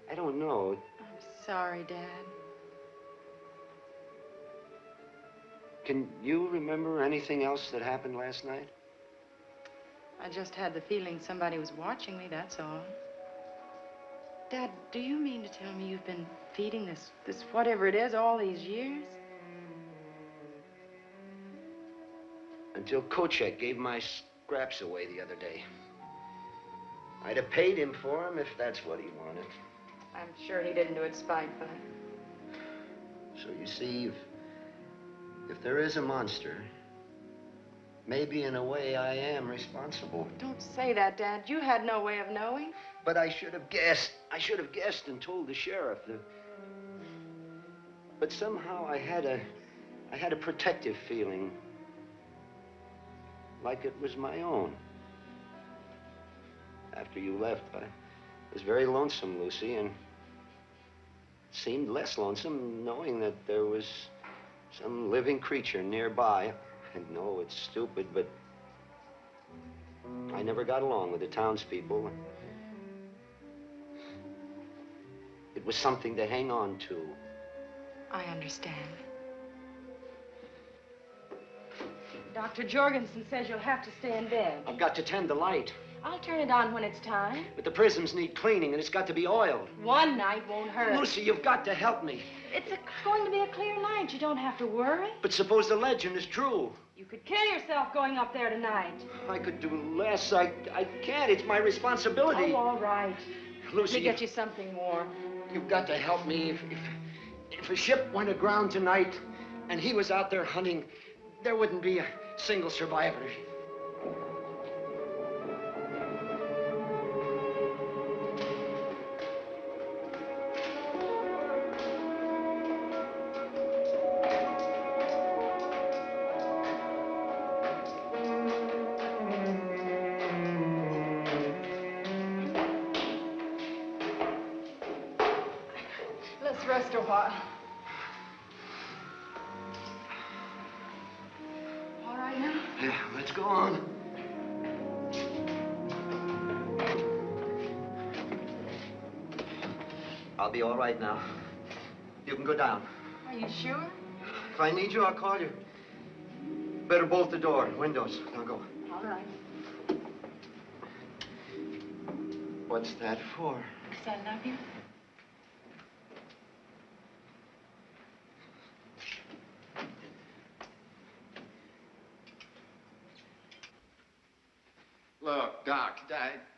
I don't know. I'm sorry, Dad. Can you remember anything else that happened last night? I just had the feeling somebody was watching me, that's all. Dad, do you mean to tell me you've been feeding this whatever it is all these years? Until Kochek gave my scraps away the other day. I'd have paid him for them if that's what he wanted. I'm sure he didn't do it spitefully. So you see, if there is a monster, maybe in a way I am responsible. Don't say that, Dad. You had no way of knowing. But I should have guessed. I should have guessed and told the sheriff. But somehow I had a protective feeling, like it was my own. After you left, I was very lonesome, Lucy, and it seemed less lonesome knowing that there was some living creature nearby. I know it's stupid, but I never got along with the townspeople. It was something to hang on to. I understand. Dr. Jorgensen says you'll have to stay in bed. I've got to tend the light. I'll turn it on when it's time. But the prisms need cleaning, and it's got to be oiled. One night won't hurt. Lucy, you've got to help me. It's going to be a clear night. You don't have to worry. But suppose the legend is true. You could kill yourself going up there tonight. I could do less. I can't. It's my responsibility. Oh, all right. Lucy, Let me get you something warm. You've got to help me. If a ship went aground tonight and he was out there hunting, there wouldn't be a single survivor. Let's rest a while. All right now? Yeah, let's go on. I'll be all right now. You can go down. Are you sure? If I need you, I'll call you. Better bolt the door, windows. Now go. All right. What's that for? Because I love you. Look, Doc,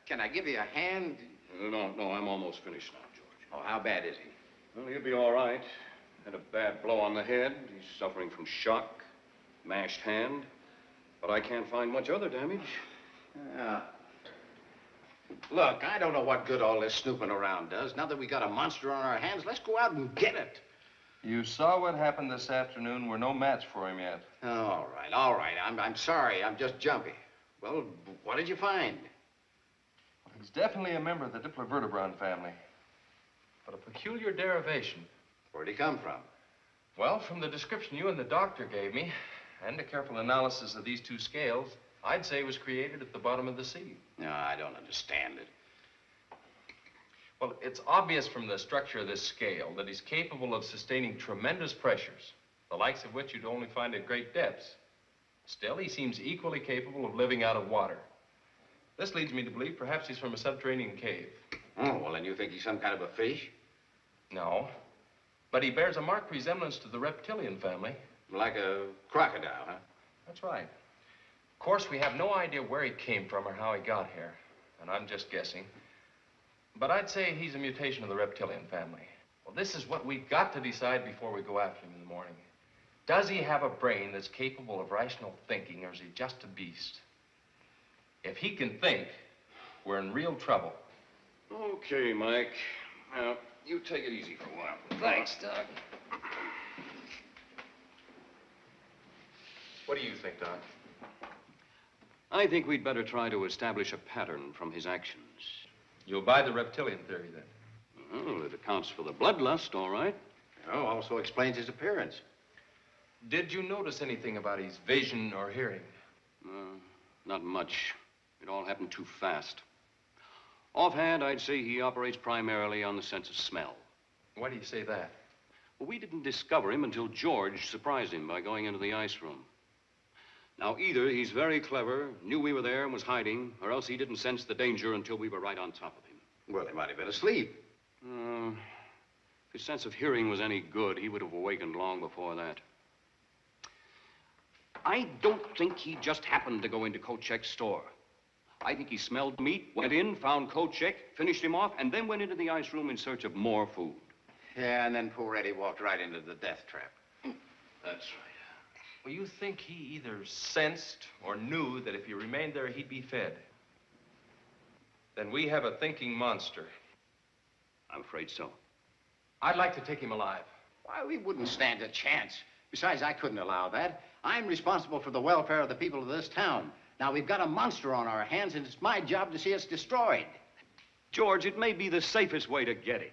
can I give you a hand? No, I'm almost finished now, George. Oh, how bad is he? Well, he'll be all right. Had a bad blow on the head. He's suffering from shock, mashed hand. But I can't find much other damage. Look, I don't know what good all this snooping around does. Now that we got a monster on our hands, let's go out and get it. You saw what happened this afternoon. We're no match for him yet. All right. I'm sorry. I'm just jumpy. Well, what did you find? Well, he's definitely a member of the Diplovertebron family. But a peculiar derivation. Where'd he come from? Well, from the description you and the doctor gave me, and a careful analysis of these two scales, I'd say he was created at the bottom of the sea. No, I don't understand it. Well, it's obvious from the structure of this scale that he's capable of sustaining tremendous pressures, the likes of which you'd only find at great depths. Still, he seems equally capable of living out of water. This leads me to believe perhaps he's from a subterranean cave. Oh, well, then you think he's some kind of a fish? No, but he bears a marked resemblance to the reptilian family. Like a crocodile, huh? That's right. Of course, we have no idea where he came from or how he got here, and I'm just guessing. But I'd say he's a mutation of the reptilian family. Well, this is what we've got to decide before we go after him in the morning. Does he have a brain that's capable of rational thinking, or is he just a beast? If he can think, we're in real trouble. Okay, Mike. Now, you take it easy for a while. Thanks, Doc. What do you think, Doc? I think we'd better try to establish a pattern from his actions. You'll buy the reptilian theory, then? Well, it accounts for the bloodlust, all right. Oh, also explains his appearance. Did you notice anything about his vision or hearing? Not much. It all happened too fast. Offhand, I'd say he operates primarily on the sense of smell. Why do you say that? Well, we didn't discover him until George surprised him by going into the ice room. Now, either he's very clever, knew we were there and was hiding, or else he didn't sense the danger until we were right on top of him. Well, he might have been asleep. If his sense of hearing was any good, he would have awakened long before that. I don't think he just happened to go into Kochek's store. I think he smelled meat, went in, found Kochek, finished him off, and then went into the ice room in search of more food. Yeah, and then poor Eddie walked right into the death trap. That's right. Well, you think he either sensed or knew that if he remained there, he'd be fed? Then we have a thinking monster. I'm afraid so. I'd like to take him alive. Why, we wouldn't stand a chance. Besides, I couldn't allow that. I'm responsible for the welfare of the people of this town. Now, we've got a monster on our hands, and it's my job to see it's destroyed. George, it may be the safest way to get him.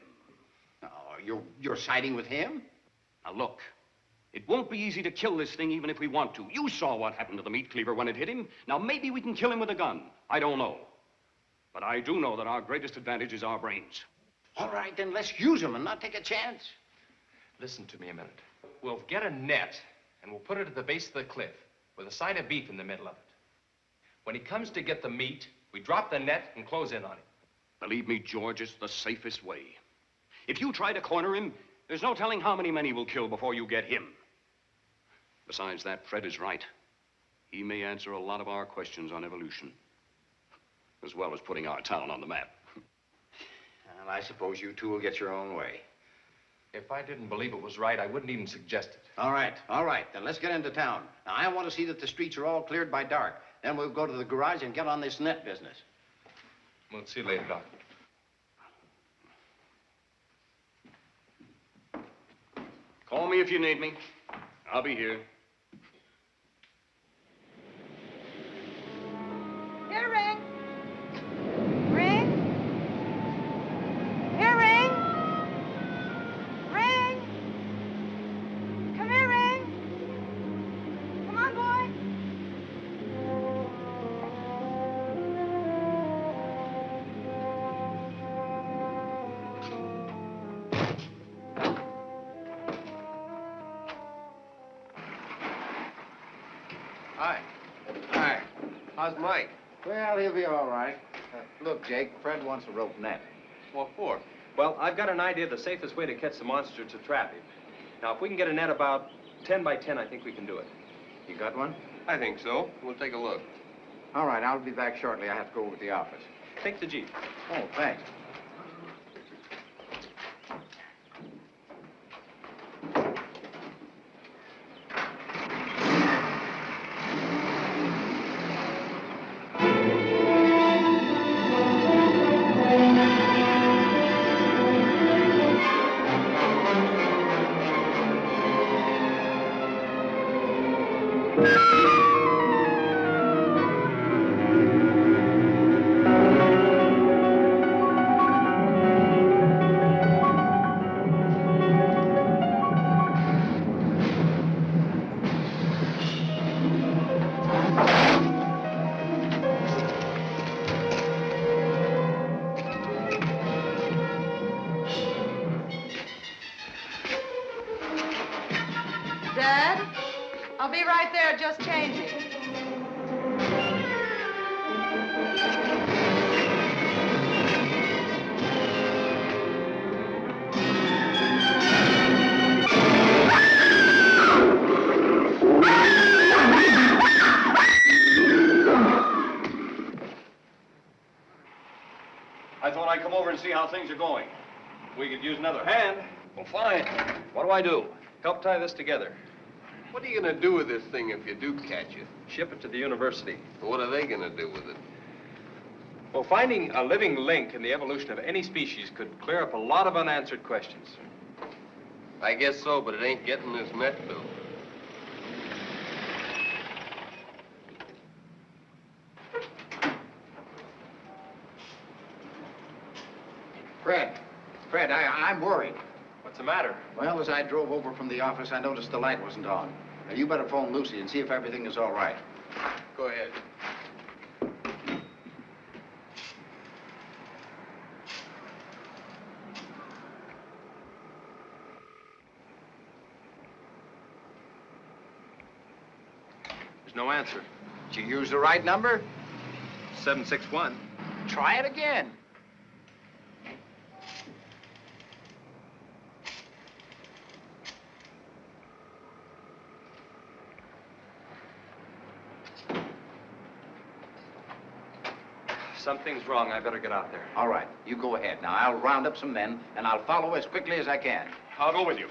Oh, you're siding with him? Now, look. It won't be easy to kill this thing even if we want to. You saw what happened to the meat cleaver when it hit him. Now, maybe we can kill him with a gun. I don't know. But I do know that our greatest advantage is our brains. All right, then let's use them and not take a chance. Listen to me a minute. We'll get a net, and we'll put it at the base of the cliff with a side of beef in the middle of it. When he comes to get the meat, we drop the net and close in on him. Believe me, George, it's the safest way. If you try to corner him, there's no telling how many men he will kill before you get him. Besides that, Fred is right. He may answer a lot of our questions on evolution, as well as putting our town on the map. Well, I suppose you two will get your own way. If I didn't believe it was right, I wouldn't even suggest it. All right. Then let's get into town. Now, I want to see that the streets are all cleared by dark. Then we'll go to the garage and get on this net business. We'll see you later, Doc. Call me if you need me. I'll be here. Here, Ring. Ring. Here, Ring. Ring. Come here, Ring. Come on, boy. Hi. How's Mike? Well, he'll be all right. Look, Jake, Fred wants a rope net. What for? Well, I've got an idea of the safest way to catch the monster to trap him. Now, if we can get a net about 10 by 10, I think we can do it. You got one? I think so. We'll take a look. All right, I'll be back shortly. I have to go over to the office. Take the Jeep. Oh, thanks. Dad, I'll be right there, just changing. I thought I'd come over and see how things are going. We could use another hand. Well, fine. What do I do? Help tie this together. What are you gonna do with this thing if you do catch it? Ship it to the university. What are they gonna do with it? Well, finding a living link in the evolution of any species could clear up a lot of unanswered questions. I guess so, but it ain't getting this net built. Fred, I'm worried. What's the matter? Well, as I drove over from the office, I noticed the light wasn't on. Now, you better phone Lucy and see if everything is all right. Go ahead. There's no answer. Did you use the right number? 761. Try it again. Something's wrong. I better get out there. All right, you go ahead. Now, I'll round up some men, and I'll follow as quickly as I can. I'll go with you.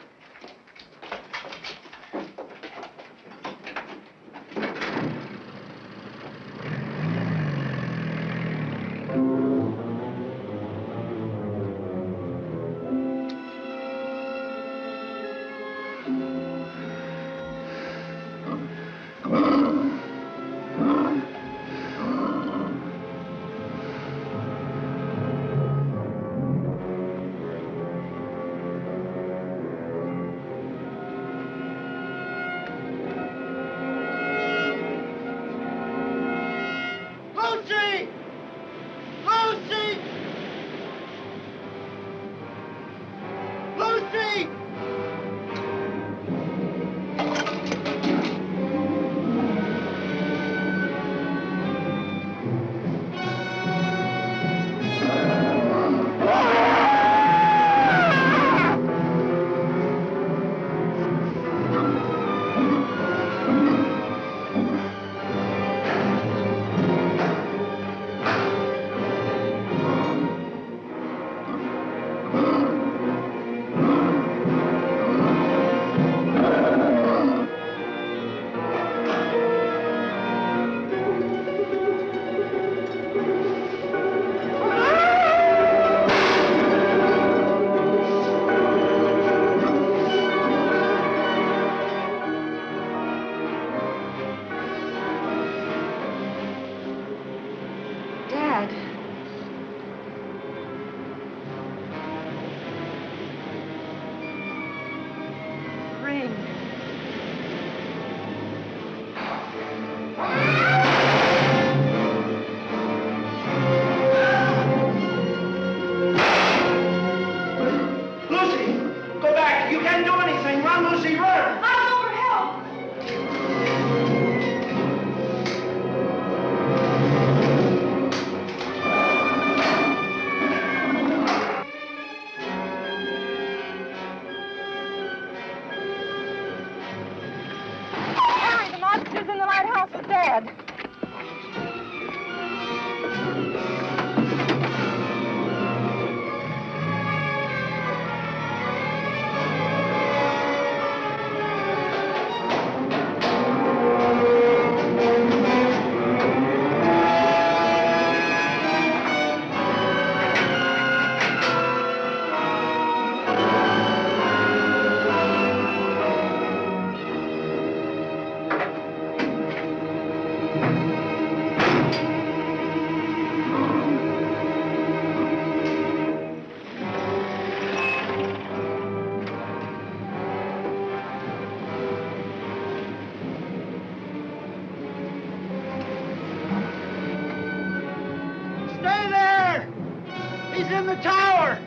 He's in the tower!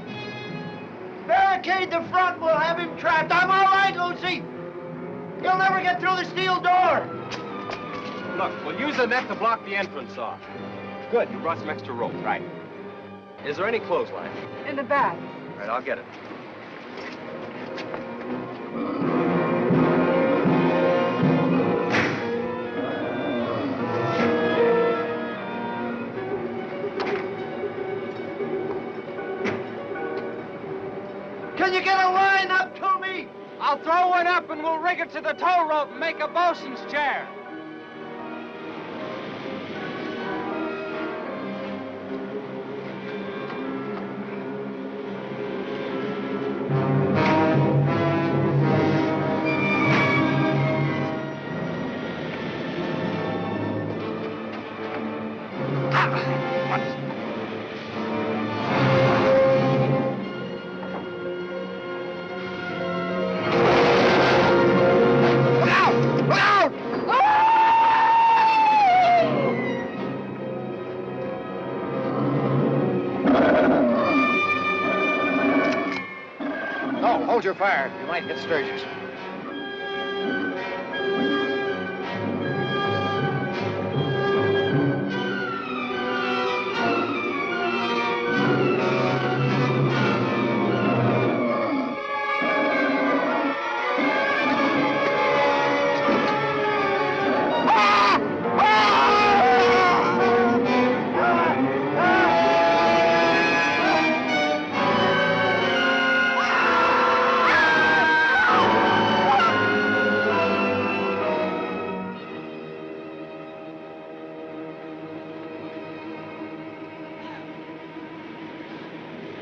Barricade the front, we'll have him trapped. I'm all right, Lucy! He'll never get through the steel door! Look, we'll use the net to block the entrance off. Good, you brought some extra rope. Right. Is there any clothesline? In the back. All right, I'll get it. Can you get a line up to me? I'll throw one up and we'll rig it to the tow rope and make a bosun's chair. No, hold your fire. You might hit Sturgis.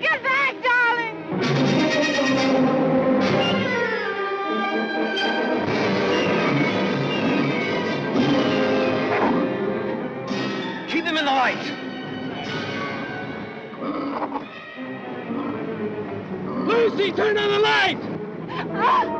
Get back, darling! Keep him in the light! Lucy, turn on the light! Ah!